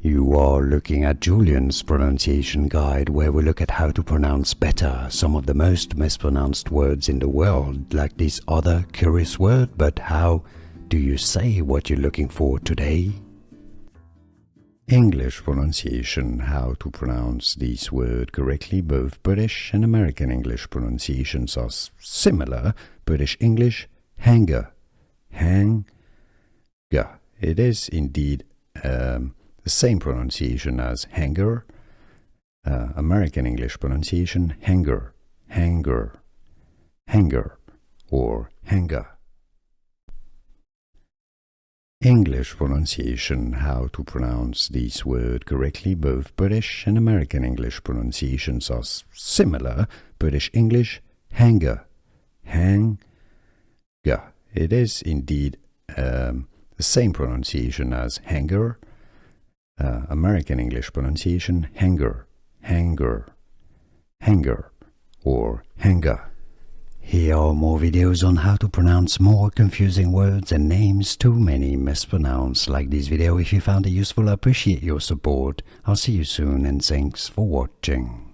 You are looking at Julian's pronunciation guide, where we look at how to pronounce better some of the most mispronounced words in the world, like this other curious word. But how do you say what you're looking for today? English pronunciation, how to pronounce this word correctly. Both British and American English pronunciations are similar. British English, hanger, hang, ga. It is indeed the same pronunciation as hanger. American English pronunciation, hanger, hanger, hanger, or hanger. English pronunciation, how to pronounce this word correctly. Both British and American English pronunciations are similar. British English, hanger, hang, ga. It is indeed the same pronunciation as hanger. American English pronunciation, hanger, hanger, hanger, or hanger. Here are more videos on how to pronounce more confusing words and names too many mispronounced. Like this video if you found it useful. I appreciate your support. I'll see you soon and thanks for watching.